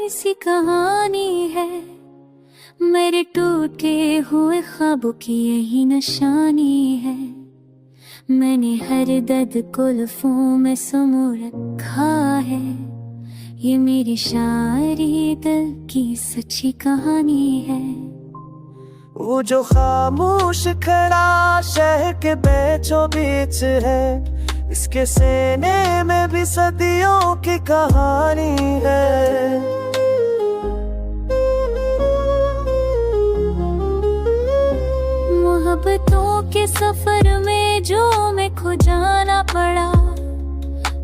थोड़ी सी कहानी है, मेरे टूटे हुए ख्वाबों की यही निशानी है। मैंने हर दर्द को लफ्ज़ों में समो रखा है, ये मेरी शायरी दिल की सच्ची कहानी है। वो जो खामोश खड़ा शहर के बीचों बीच है, इसके सीने में भी सदियों की कहानी है। मोहब्बतों के सफर में जो मैं खो जाना पड़ा,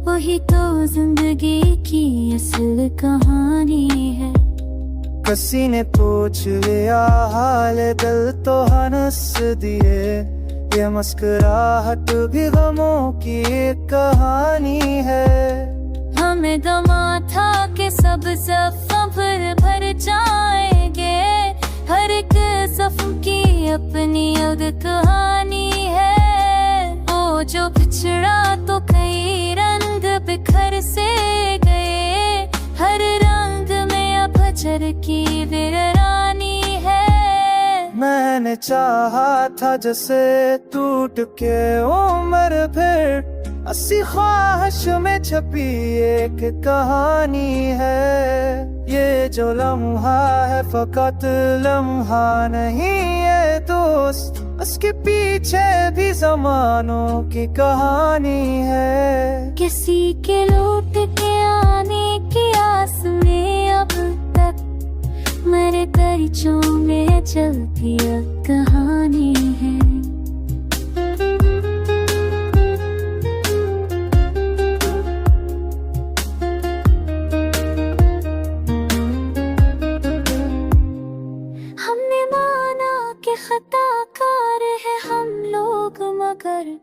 वही तो जिंदगी की असल कहानी है। किसी ने पूछ लिया हाल दिल तो हंस दिए, ये मुस्कुराहट भी गमों की एक कहानी है। हमें दमा था कि सब सफर भर जाएंगे, हर एक सफर की अपनी अलग कहानी है। वो जो बिछड़ा तो कई रंग बिखर से गए, हर रंग में अब अजर की वीरानी है। मैंने चाहा था जैसे टूट के उम्र फिर, अस्सी ख्वाहिश में छपी एक कहानी है। ये जो लम्हा है फकत लम्हा नहीं है दोस्त, उसके पीछे भी ज़मानों की कहानी है। किसी के लौट के आने की आस में अब तक मेरे दरिचों में चलती एक कहानी है। हमने माना कि खताकार है हम लोग, मगर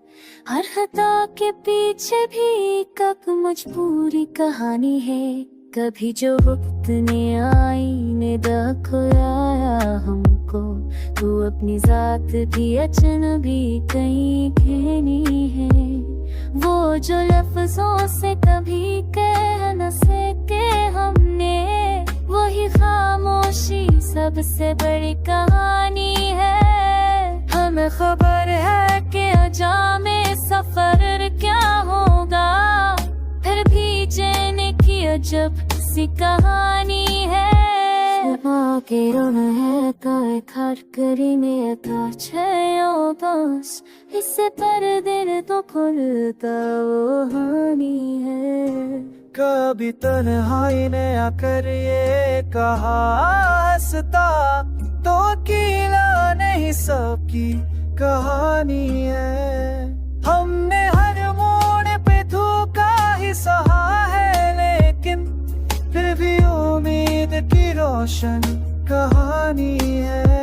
हर खता के पीछे भी कब मजबूरी कहानी है। कभी जो वक्त ने आईने दिखाया हमको, तू अपनी जात भी अजनबी कहीं कहनी है। वो जो लफ्जों से कभी कह न सके हमने, वही खामोशी सबसे बड़ी कहानी है। हमें खबर है कि अजामे सफर क्या होगा, फिर भी जाने की अजब सी कहानी है। के रोन है काय खार करी में था छयो बस, इससे पर दिन तो खुलता वो हानी है। कभी तन्हाई ने आकर ये कहा हंसता, तो अकेला नहीं सबकी कहानी है। हमने हर मोड़ पे धोखा ही सहा है, लेकिन फिर भी उम्मीद की रोशन कहानी है।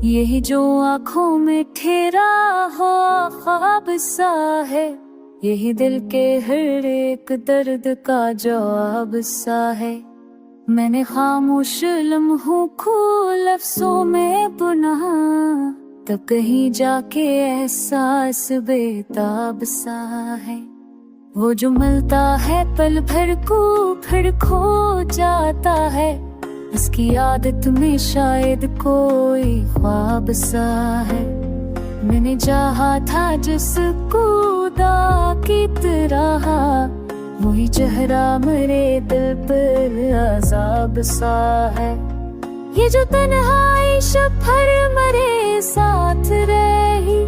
यही जो आँखों में ठहरा हो ख्वाब सा है, यही दिल के हर एक दर्द का जवाब सा है। मैंने खामोश लम्हों को लफ्जों में बुना, तब कहीं जाके एहसास बेताब सा है। वो जो मिलता है पल भर को फिर खो जाता है, उसकी आदत में शायद कोई ख्वाब सा है। मैंने चाहा था जिसको खुदा की तरह, वही चेहरा मेरे दिल पर अज़ाब सा है। ये जो तन्हाई सफर मेरे साथ रही,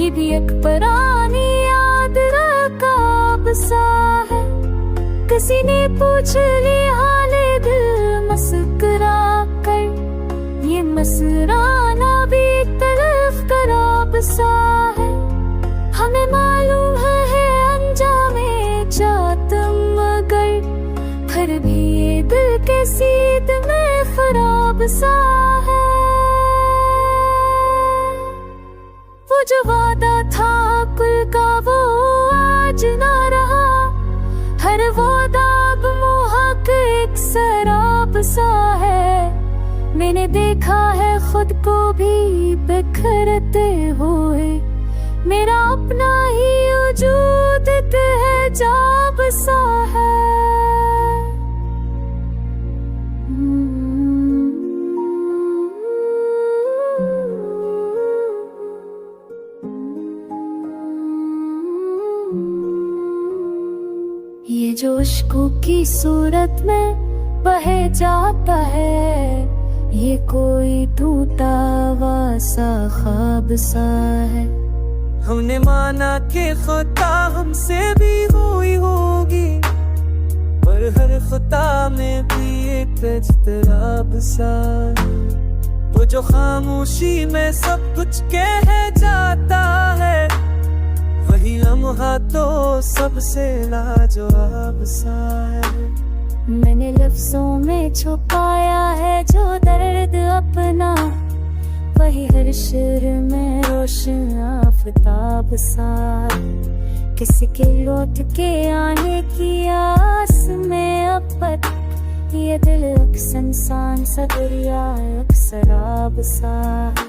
ये भी एक पुरानी याद रकाब सा है। किसी ने पूछ लिया हाले दिल मुस्कुरा कर, ये मुस्कुराना भी तलफ कराब सा है। हमें मालूम है अंजामे जात मगर, फिर भी ये दिल के सीध में खराब सा है। वो जो वादा था कुल का वो आज ना रहा, हर वादा अब मोहक एक शराब सा है। मैंने देखा है खुद को भी बिखरते हुए, मेरा अपना ही वजूद तेजाब सा है। ये जो इश्क़ों की सूरत में बहे जाता है, ये कोई टूटा हुआ सा ख्वाब सा है। हमने माना कि खुदा हमसे भी हुई होगी, पर हर खुदा में भी एक इज़्तिराब सा है। वो जो खामोशी में सब कुछ कह जाता है, वही लम्हा तो सबसे लाजवाब सा है। मैंने लफ्जों में छुपाया है जो दर्द अपना, वही हर शेर में रोशन आफताब सा है। किसी के लौट के आने की आस में अब तक ये दिल अक्संसान सा दरिया शराब सा है।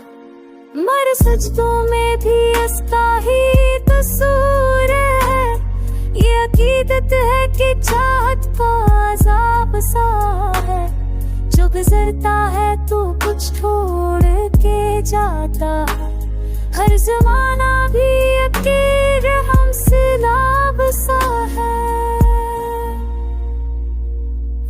मर सजदों में भी इसका ही कसूर है, ये अकीदत है कि चाहत का अज़ाब सा है। जो गुजरता है तो कुछ छोड़ के जाता, हर जमाना भी अकीर हमसे लाब सा है।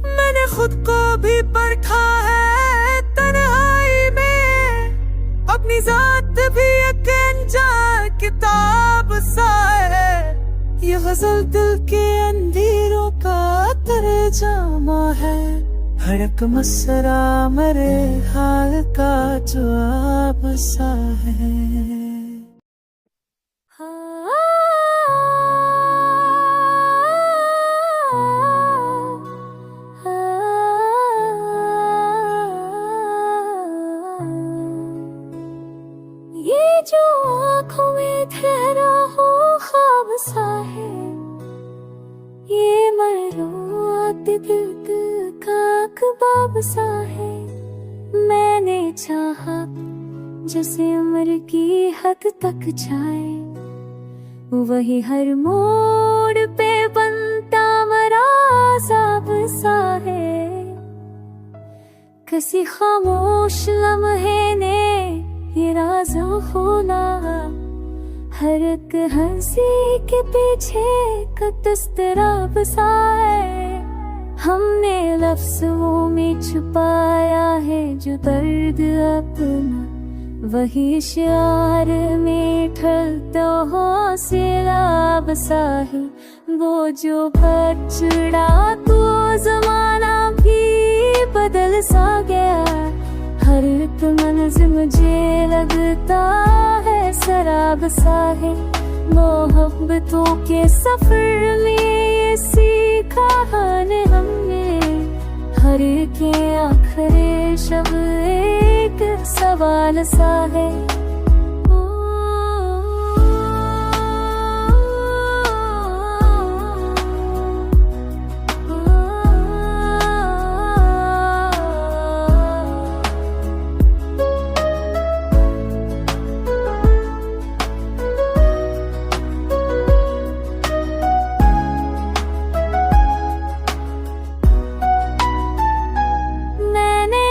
मैंने खुद को भी परखा है तन्हाई में, अपनी जात भी एक अनजान किताब सा है। ये गजल दिल के अंधेरों का तर्जुमा है, हर एक मसरा मेरे हाल का जवाब सा है। ये जो आँखों में ठहरा हो ख्वाब सा है, ये मरूआत दिल का कबाब सा है। मैंने चाहा जैसे उम्र की हद तक जाए, वही हर मोड़ पे बनता मरा साब सा है। किसी खामोश लम्हे ने ये राज़ खोला, हर एक हंसी के पीछे का तस्तराब सा है। हमने लफ्ज़ों में छुपाया है जो दर्द अपना, वही शार में ढलता हो सैलाब सा है। वो जो बचड़ा तो जमाना भी बदल सा गया, हर एक मंज़िल मुझे लगता है शराब सा है। मोहब्बतों के सफर में ये सीखा है हमने, हर के आखिरी शब्द एक सवाल सा है।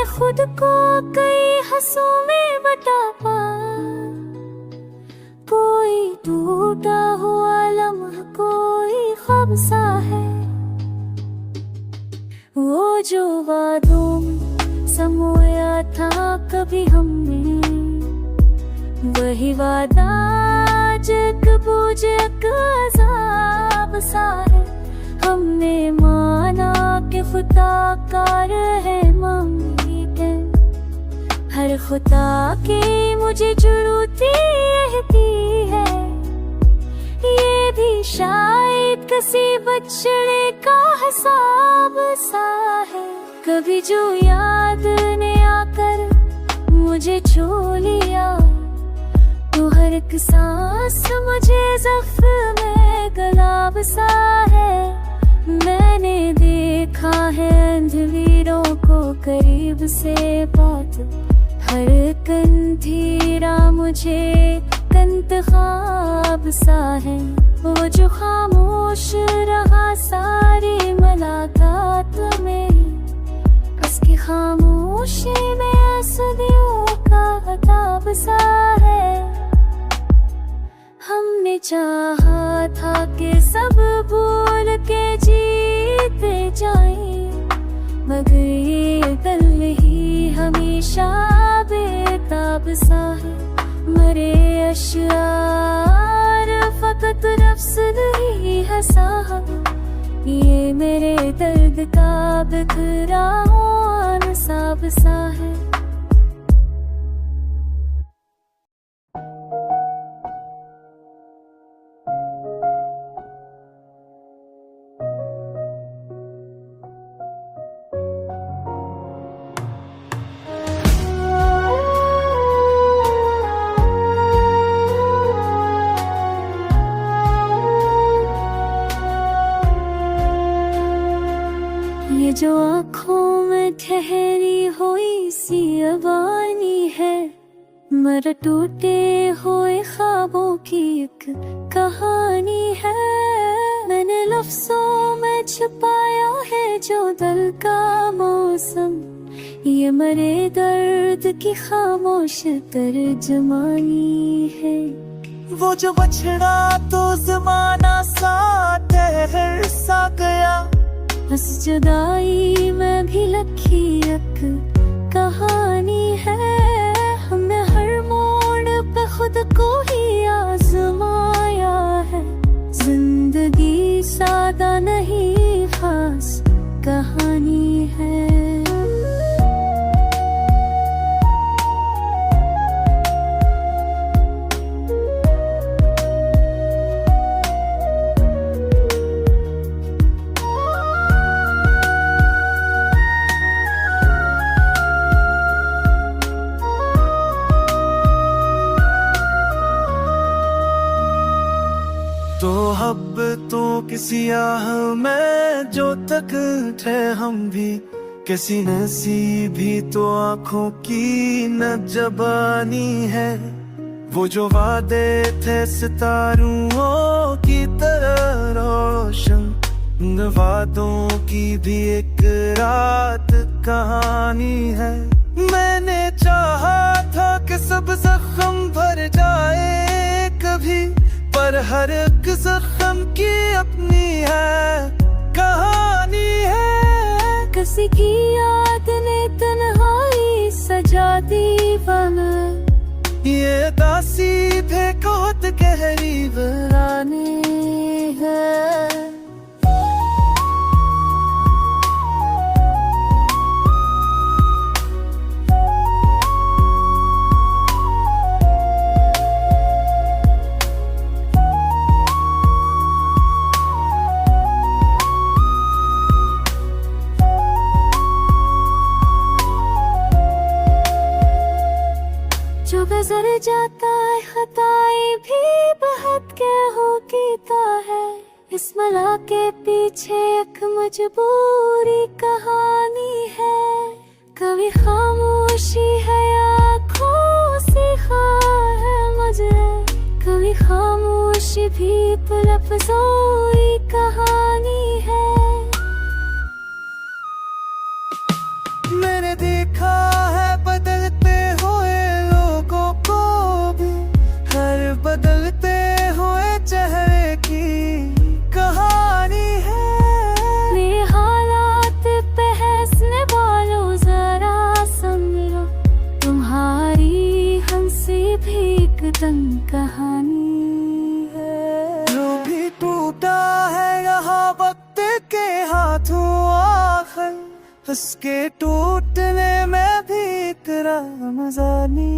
खुद को कई हंसों में बटा पा, कोई टूटा हुआ लम्हा कोई ख्वाब सा है। वो जो वादों में समोया था कभी हमने, वही वादा जग बोझ अज़ाब सा है। हमने माना कि खुदा कार है मांगी, हर खुदा की मुझे जरूरत रहती है। ये भी शायद किसी बछड़े का हिसाब सा है, कभी जो याद ने आकर मुझे छू लिया तो हर हर एक सांस मुझे ज़ख्म में गुलाब सा है। मैंने देखा है अंधेरों को करीब से बहुत, हर एक अंधेरा मुझे कंत ख्वाब सा है। वो जो खामोश रहा सारी मुलाकात में, उसकी खामोशी में सदियों का अताब सा है। हमने चाहा था कि सब भूल के जीते जाएं, मगर ये दिल ही हमेशा बेताब सा है। मरे अशआर फकत नफ्स नहीं है साहब, ये मेरे दर्द का बिखरा हुआ नसाब सा है। ये जो आँखों में ठहरी हुई सी अबानी है, मर टूटे हुए ख्वाबों की एक कहानी है। मैंने लफ्जों में छुपाया है जो दिल का मौसम, ये मरे दर्द की खामोश तर्जमानी है। वो जो बछड़ा तो ज़माना सा ठहर सा गया, बस जुदाई में भी लखी एक कहानी है। हमने हर मोड़ पे खुद को ही आजमाया है, जिंदगी सादा नहीं खास कहानी है। तो अब तो किसी आह में जो तक थे हम भी, किसी नसीबी तो आँखों की न जबानी है। वो जो वादे थे सितारों की तरह रोशन, उन वादों की भी एक रात कहानी है। मैंने चाहा था कि सब जख्म भर जाए कभी, पर हर एक जख्म की अपनी है कहानी है। किसी की याद ने तन्हाई सजा दी बना, ये दासी भी बहुत गहरी वीरानी है। जो गुजर जाता है खताई भी बहुत क्या कीता है। इस मला के पीछे एक मजबूरी कहानी है। कभी खामोशी है आँखों से है मुझे, कभी खामोशी भी तो लफ्ज़ों की कहानी है। मैंने देखा है बदलते हुए लोगों को भी, हर बदलते हुए चेहरे की कहानी है। मेरे हालात पे हंसने वालों जरा समझो, तुम्हारी हंसी भी एक तंग कहानी है। जो भी टूटा है यहाँ वक्त के हाथों आखिर, उसके टूटने में भी एक रामज़ानी